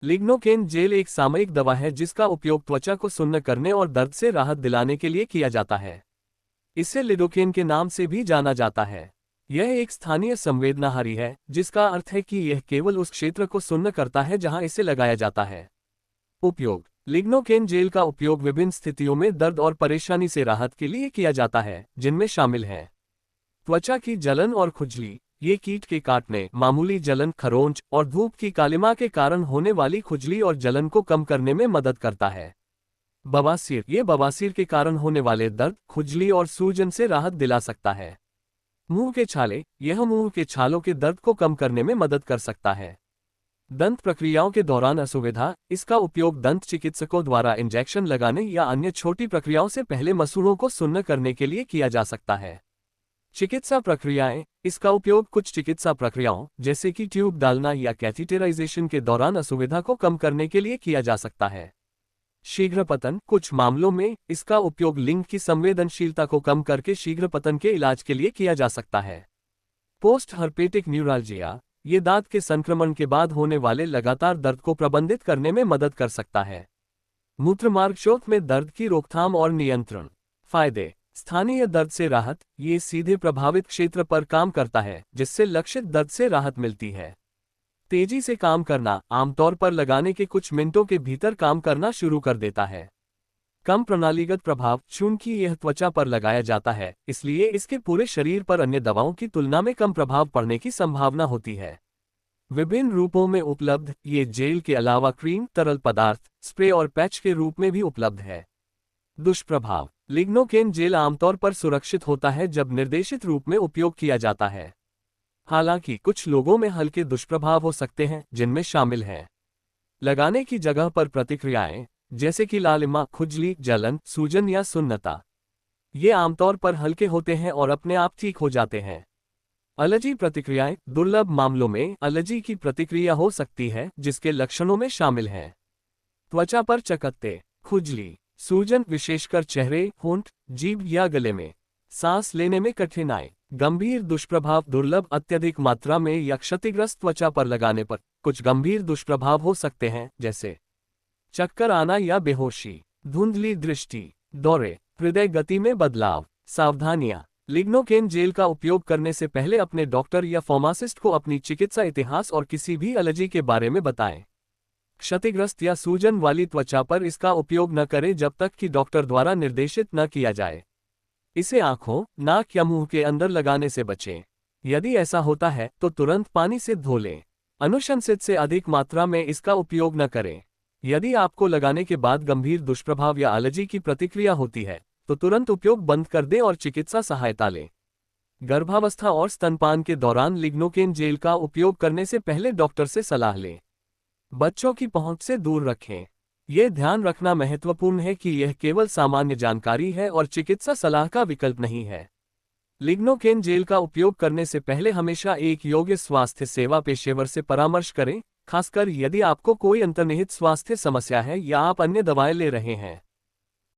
Lignocaine jail एक सामयिक दवा है जिसका उपयोग त्वचा को सुन्न करने और दर्द से राहत दिलाने के लिए किया जाता है। इसे लिडोकेन के नाम से भी जाना जाता है। यह एक स्थानीय संवेदनाहारी है, जिसका अर्थ है कि यह केवल उस क्षेत्र को सुन्न करता है जहां इसे लगाया जाता है। उपयोग: लिग्नोकेन जेल का उपयोग विभिन्न स्थितियों में दर्द और परेशानी से राहत के लिए किया जाता है, जिनमें शामिल हैं त्वचा की जलन और खुजली। ये कीट के काटने, मामूली जलन, खरोंच और धूप की कालिमा के कारण होने वाली खुजली और जलन को कम करने में मदद करता है। बवासीर: ये बवासीर के कारण होने वाले दर्द, खुजली और सूजन से राहत दिला सकता है। मुंह के छाले: यह मुंह के छालों के दर्द को कम करने में मदद कर सकता है। दंत प्रक्रियाओं के दौरान असुविधा: इसका उपयोग दंत चिकित्सकों द्वारा इंजेक्शन लगाने या अन्य छोटी प्रक्रियाओं से पहले मसूड़ों को सुन्न करने के लिए किया जा सकता है। चिकित्सा प्रक्रियाएं: इसका उपयोग कुछ चिकित्सा प्रक्रियाओं जैसे कि ट्यूब डालना या कैथीटेराइजेशन के दौरान असुविधा को कम करने के लिए किया जा सकता है। शीघ्र पतन: कुछ मामलों में इसका उपयोग लिंग की संवेदनशीलता को कम करके शीघ्र पतन के इलाज के लिए किया जा सकता है। पोस्ट हर्पेटिक न्यूराल्जिया: ये दांत के संक्रमण के बाद होने वाले लगातार दर्द को प्रबंधित करने में मदद कर सकता है। मूत्रमार्ग शोथ में दर्द की रोकथाम और नियंत्रण। फायदे: स्थानीय दर्द से राहत: ये सीधे प्रभावित क्षेत्र पर काम करता है, जिससे लक्षित दर्द से राहत मिलती है। तेजी से काम करना: आमतौर पर लगाने के कुछ मिनटों के भीतर काम करना शुरू कर देता है। कम प्रणालीगत प्रभाव: चूंकि यह त्वचा पर लगाया जाता है, इसलिए इसके पूरे शरीर पर अन्य दवाओं की तुलना में कम प्रभाव पड़ने की संभावना होती है। विभिन्न रूपों में उपलब्ध: ये जेल के अलावा क्रीम, तरल पदार्थ, स्प्रे और पैच के रूप में भी उपलब्ध है। दुष्प्रभाव: लिग्नोकेन जेल आमतौर पर सुरक्षित होता है जब निर्देशित रूप में उपयोग किया जाता है। हालांकि कुछ लोगों में हल्के दुष्प्रभाव हो सकते हैं, जिनमें शामिल हैं लगाने की जगह पर प्रतिक्रियाएं, जैसे कि लालिमा, खुजली, जलन, सूजन या सुन्नता। ये आमतौर पर हल्के होते हैं और अपने आप ठीक हो जाते हैं। एलर्जी प्रतिक्रियाएं: दुर्लभ मामलों में एलर्जी की प्रतिक्रिया हो सकती है, जिसके लक्षणों में शामिल हैं त्वचा पर चकत्ते, खुजली, सूजन विशेषकर चेहरे, होंठ, जीभ या गले में, सांस लेने में कठिनाई। गंभीर दुष्प्रभाव: दुर्लभ, अत्यधिक मात्रा में या क्षतिग्रस्त त्वचा पर लगाने पर कुछ गंभीर दुष्प्रभाव हो सकते हैं, जैसे चक्कर आना या बेहोशी, धुंधली दृष्टि, दौरे, हृदय गति में बदलाव। सावधानियां: लिग्नोकेन जेल का उपयोग करने से पहले अपने डॉक्टर या फार्मासिस्ट को अपनी चिकित्सा इतिहास और किसी भी एलर्जी के बारे में बताएं। क्षतिग्रस्त या सूजन वाली त्वचा पर इसका उपयोग न करें जब तक कि डॉक्टर द्वारा निर्देशित न किया जाए। इसे आंखों, नाक या मुंह के अंदर लगाने से बचें। यदि ऐसा होता है तो तुरंत पानी से धो लें। अनुशंसित से अधिक मात्रा में इसका उपयोग न करें। यदि आपको लगाने के बाद गंभीर दुष्प्रभाव या एलर्जी की प्रतिक्रिया होती है, तो तुरंत उपयोग बंद कर दें और चिकित्सा सहायता लें। गर्भावस्था और स्तनपान के दौरान लिग्नोकेन जेल का उपयोग करने से पहले डॉक्टर से सलाह लें। बच्चों की पहुंच से दूर रखें। यह ध्यान रखना महत्वपूर्ण है कि यह केवल सामान्य जानकारी है और चिकित्सा सलाह का विकल्प नहीं है। लिग्नोकेन जेल का उपयोग करने से पहले हमेशा एक योग्य स्वास्थ्य सेवा पेशेवर से परामर्श करें, खासकर यदि आपको कोई अंतर्निहित स्वास्थ्य समस्या है या आप अन्य दवाएं ले रहे हैं।